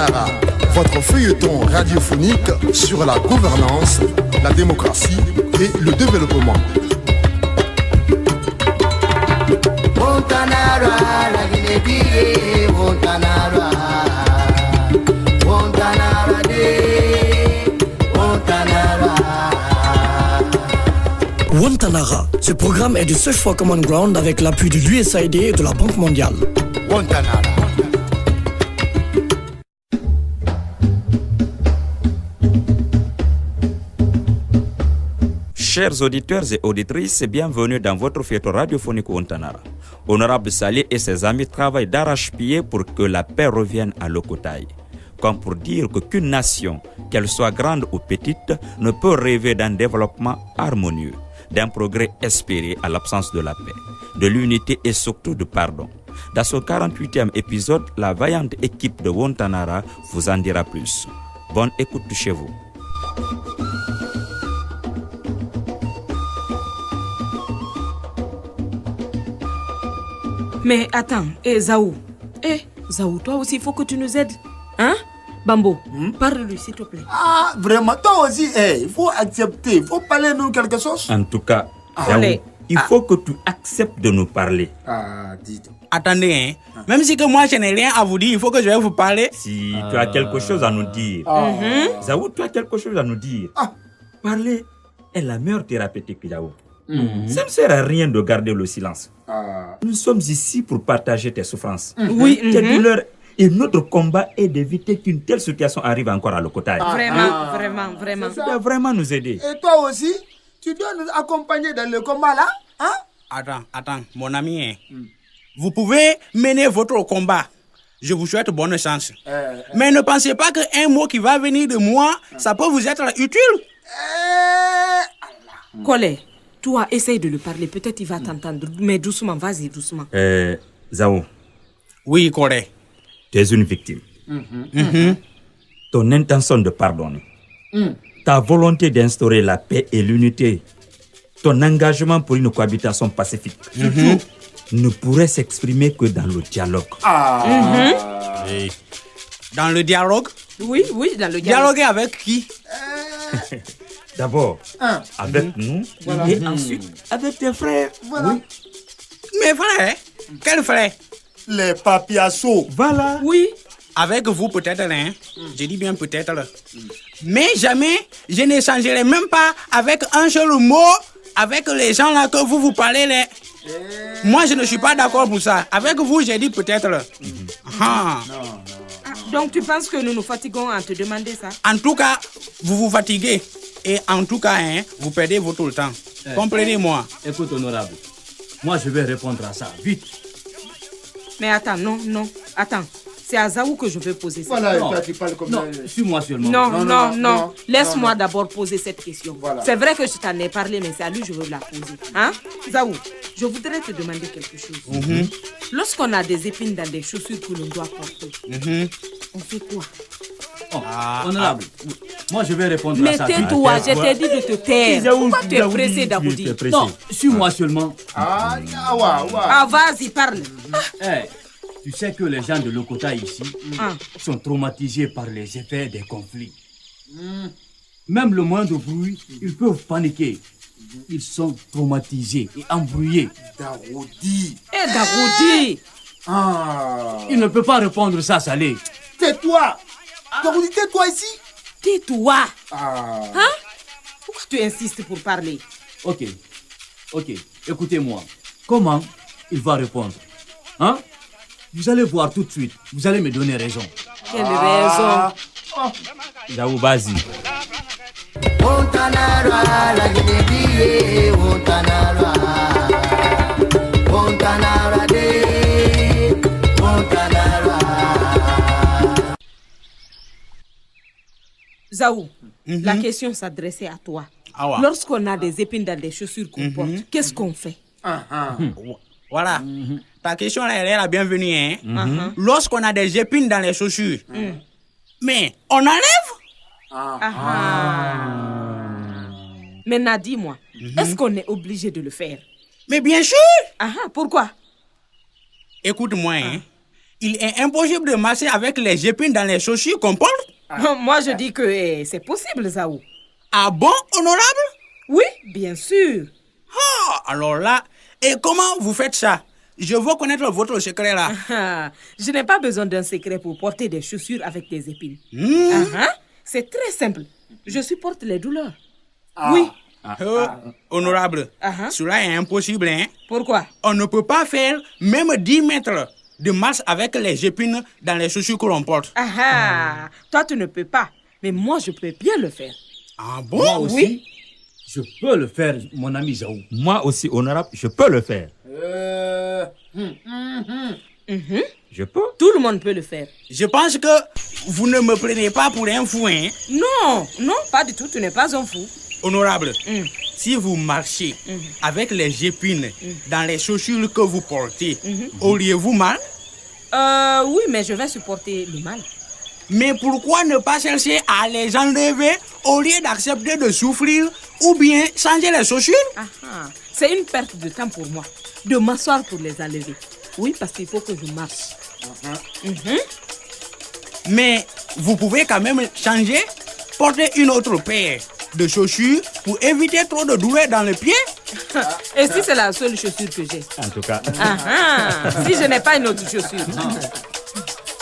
Ouantanara, votre feuilleton radiophonique sur la gouvernance, la démocratie et le développement. Ouantanara, la Guinée, Ouantanara, Ouantanara, Ouantanara. Ouantanara, ce programme est du Search for Common Ground avec l'appui de l'USAID et de la Banque mondiale. Ouantanara. Chers auditeurs et auditrices, bienvenue dans votre feuilleton radiophonique Ouantanara. Honorable Saleh et ses amis travaillent d'arrache-pied pour que la paix revienne à Lokotaï. Comme pour dire qu'une nation, qu'elle soit grande ou petite, ne peut rêver d'un développement harmonieux, d'un progrès espéré à l'absence de la paix, de l'unité et surtout du pardon. Dans ce 48e épisode, la vaillante équipe de Ouantanara vous en dira plus. Bonne écoute chez vous. Mais attends, Zaou. Zaou, toi aussi, il faut que tu nous aides. Hein? Bambo, parle-lui, s'il te plaît. Ah, vraiment, toi aussi, il faut accepter. Il faut parler de quelque chose. En tout cas, Zaou, il faut que tu acceptes de nous parler. Ah, dis-donc. Attendez, même si que moi je n'ai rien à vous dire, il faut que je vais vous parler. Si tu as quelque chose à nous dire. Zaou, tu as quelque chose à nous dire. Parler est la meilleure thérapeutique, Zaou. Ça ne sert à rien de garder le silence. Nous sommes ici pour partager tes souffrances, tes douleurs. Et notre combat est d'éviter qu'une telle situation arrive encore à Lokotaï. Vraiment. Tu dois vraiment nous aider. Et toi aussi, tu dois nous accompagner dans le combat là, hein? Attends, mon ami, vous pouvez mener votre combat. Je vous souhaite bonne chance. Mais ne pensez pas qu'un mot qui va venir de moi, ça peut vous être utile. Collet, toi, essaye de lui parler. Peut-être il va t'entendre. Mais doucement, vas-y, doucement. Zaou. Oui, Collet. Tu es une victime. Ton intention de pardonner, ta volonté d'instaurer la paix et l'unité, ton engagement pour une cohabitation pacifique, ne pourrait s'exprimer que dans le dialogue. Dans le dialogue? Oui, dans le dialogue. Dialoguer avec qui? D'abord, avec nous, et ensuite, avec tes frères. Voilà. Oui. Mes frères? Quels frères? Les papiassos. Voilà. Oui. Avec vous peut-être, hein? Je dis bien peut-être. Mais jamais, je n'échangerai même pas avec un seul mot avec les gens là que vous parlez là. Moi, je ne suis pas d'accord pour ça. Avec vous, j'ai dit peut-être. Donc tu penses que nous nous fatiguons à te demander ça? En tout cas, vous vous fatiguez. Et en tout cas, vous perdez votre temps. Comprenez-moi. Écoute, honorable, moi je vais répondre à ça, vite. Mais attends, non. Attends, c'est à Zaou que je vais poser ça. Voilà, toi tu parles comme ça. Non, suis-moi seulement. Non. Laisse-moi d'abord poser cette question. Voilà. C'est vrai que je t'en ai parlé, mais c'est à lui que je veux la poser. Hein? Zaou, je voudrais te demander quelque chose. Lorsqu'on a des épines dans des chaussures que l'on doit porter, on fait quoi? Honorable, moi je vais répondre à Mais ça. tais-toi, je t'ai dit de te taire. Pourquoi tu es pressé d'aboudir? Non, suis-moi seulement. Vas-y, parle. Tu sais que les gens de Lokotaï ici sont traumatisés par les effets des conflits. Même le moindre bruit, ils peuvent paniquer. Ils sont traumatisés et embrouillés. Daroudi. Il ne peut pas répondre ça, Saleh. Tais-toi. Daroudi, tais-toi ici. Tais-toi. Pourquoi tu insistes pour parler? Ok, écoutez-moi. Comment il va répondre? Vous allez voir tout de suite. Vous allez me donner raison. Quelle raison? Zaou, vas-y. Ouantanara, la Guinée, Ouantanara, Ouantanara, Ouantanara. Zaou, la question s'adressait à toi. Lorsqu'on a des épines dans des chaussures qu'on porte, qu'est-ce qu'on fait? Voilà. Ta question là, elle est la bienvenue. Lorsqu'on a des épines dans les chaussures, mais on enlève? Maintenant, dis-moi, est-ce qu'on est obligé de le faire? Mais bien sûr! Pourquoi? Écoute-moi, il est impossible de marcher avec les épines dans les chaussures qu'on porte. Moi, je dis que c'est possible, Zaou. Ah bon, honorable? Oui, bien sûr. Ah, alors là, et comment vous faites ça? Je veux connaître votre secret là. Je n'ai pas besoin d'un secret pour porter des chaussures avec des épines. C'est très simple. Je supporte les douleurs. Oui. Honorable, cela est impossible, hein? Pourquoi? On ne peut pas faire même 10 mètres de marche avec les épines dans les chaussures que l'on porte. Toi, tu ne peux pas. Mais moi, je peux bien le faire. Ah bon? Moi aussi, Oui. je peux le faire, mon ami Zaou. Moi aussi, honorable, je peux le faire. Je peux. Tout le monde peut le faire. Je pense que vous ne me prenez pas pour un fou, hein? Non, non, pas du tout. Tu n'es pas un fou. Honorable, si vous marchez avec les épines dans les chaussures que vous portez, auriez-vous mal? Oui, mais je vais supporter le mal. Mais pourquoi ne pas chercher à les enlever au lieu d'accepter de souffrir ou bien changer les chaussures? C'est une perte de temps pour moi de m'asseoir pour les enlever. Oui, parce qu'il faut que je marche. Mais vous pouvez quand même changer, porter une autre paire de chaussures pour éviter trop de douleur dans le pied. Et si c'est la seule chaussure que j'ai? En tout cas. Si je n'ai pas une autre chaussure.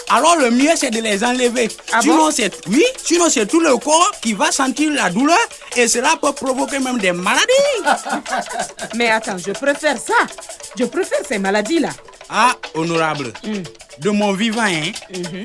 Alors le mieux c'est de les enlever. Sinon c'est tout le corps qui va sentir la douleur et cela peut provoquer même des maladies. Mais attends, je préfère ça. Je préfère ces maladies-là. Ah, honorable, de mon vivant, hein,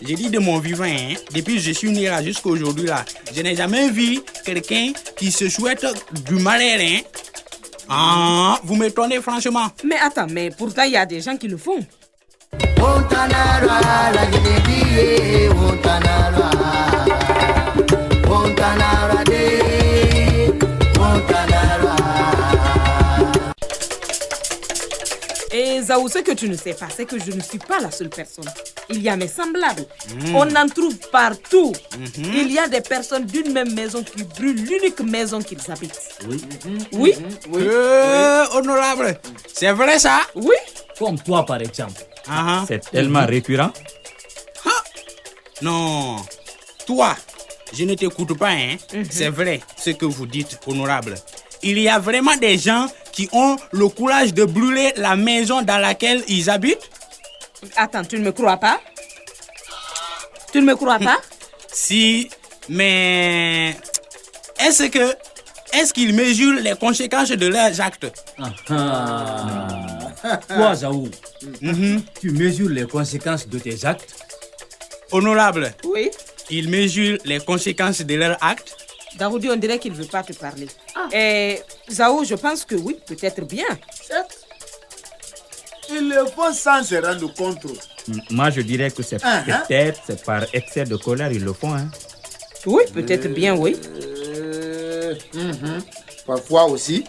j'ai dit de mon vivant, hein, depuis que je suis né là jusqu'à aujourd'hui là, je n'ai jamais vu quelqu'un qui se souhaite du malheur, hein. Ah, vous m'étonnez franchement. Mais attends, mais pourtant il y a des gens qui le font. Et Zaou, ce que tu ne sais pas, c'est que je ne suis pas la seule personne. Il y a mes semblables. On en trouve partout. Il y a des personnes d'une même maison qui brûlent l'unique maison qu'ils habitent. Oui. Honorable, c'est vrai ça? Oui. Comme toi, par exemple. C'est tellement récurrent. Non, toi, je ne t'écoute pas, hein. C'est vrai ce que vous dites, honorable. Il y a vraiment des gens qui ont le courage de brûler la maison dans laquelle ils habitent? Attends, tu ne me crois pas? Tu ne me crois pas? Si, mais est-ce qu'ils mesurent les conséquences de leurs actes? Toi, Zaou, tu mesures les conséquences de tes actes? Honorable, Oui. ils mesurent les conséquences de leurs actes? Daroudi, on dirait qu'il ne veut pas te parler. Et Zaou, je pense que oui, peut-être bien. Ils le font sans se rendre compte. Moi, je dirais que c'est peut-être c'est par excès de colère ils le font. Hein. Oui, peut-être bien, oui. Parfois aussi.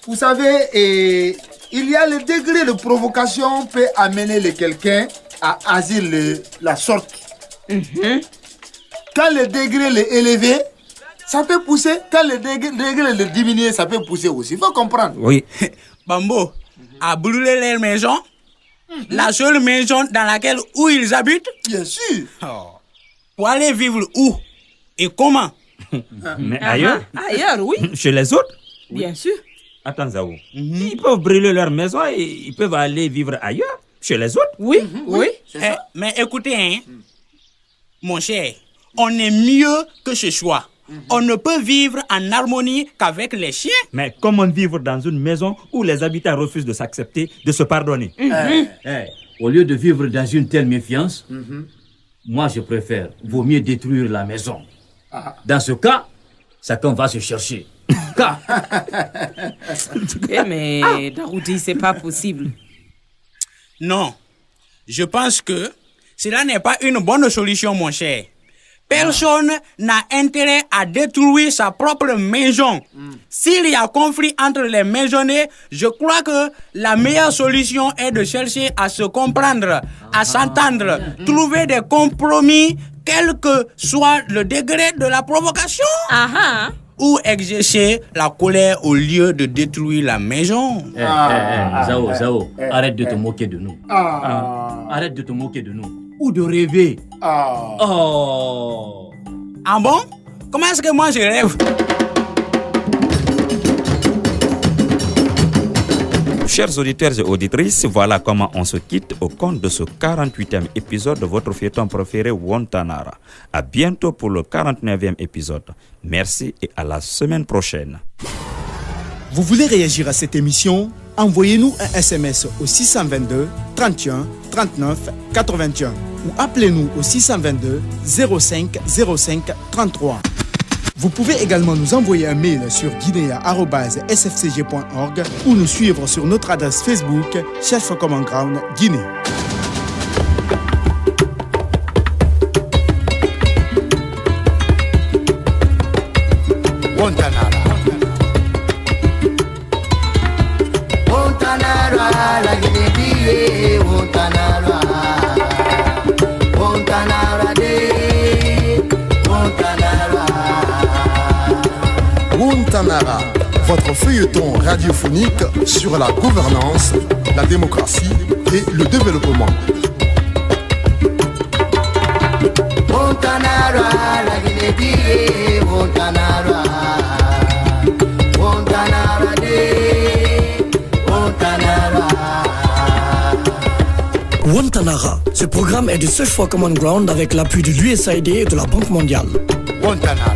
Vous savez, il y a le degré de provocation peut amener quelqu'un à agir la sorte. Quand le degré est élevé, ça peut pousser. Quand le degré est diminué, ça peut pousser aussi. Il faut comprendre. Oui. Bambo, à brûler leur maison, la seule maison dans laquelle où ils habitent? Bien sûr. Pour aller vivre où et comment? Mais ailleurs? Ailleurs, oui. Chez les autres? Bien sûr. Attends, Zaou. Ils peuvent brûler leur maison et ils peuvent aller vivre ailleurs, chez les autres? Oui, oui. Mais écoutez, hein, mon cher, on est mieux que ce soit. On ne peut vivre en harmonie qu'avec les chiens. Mais comment vivre dans une maison où les habitants refusent de s'accepter, de se pardonner? Au lieu de vivre dans une telle méfiance, moi je préfère, vaut mieux détruire la maison. Dans ce cas, chacun va se chercher. Mais Daroudi, c'est pas possible. Non, je pense que cela n'est pas une bonne solution, mon cher. Personne n'a intérêt à détruire sa propre maison. S'il y a conflit entre les maisonniers, je crois que la meilleure solution est de chercher à se comprendre, à s'entendre, trouver des compromis, quel que soit le degré de la provocation. ou exercer la colère au lieu de détruire la maison. Zao, arrête de te moquer de nous. Arrête de te moquer de nous. Ou de rêver. Oh. Ah bon? Comment est-ce que moi je rêve? Chers auditeurs et auditrices, voilà comment on se quitte au compte de ce 48e épisode de votre feuilleton préféré Wantanara. À bientôt pour le 49e épisode. Merci et à la semaine prochaine. Vous voulez réagir à cette émission? Envoyez-nous un SMS au 622 31 39 81 ou appelez-nous au 622 05 05 33. Vous pouvez également nous envoyer un mail sur guinea@sfcg.org ou nous suivre sur notre adresse Facebook Search for Common Ground Guinée. La Guinée, Wantanara, Wantanara de, Wantanara. Wantanara, votre feuilleton radiophonique sur la gouvernance, la démocratie et le développement. Wantanara, la Guinée, Wantanara, Wantanara de, Wantanara. Wantanara, ce programme est du Search for Common Ground avec l'appui de l'USAID et de la Banque mondiale. Wantanara.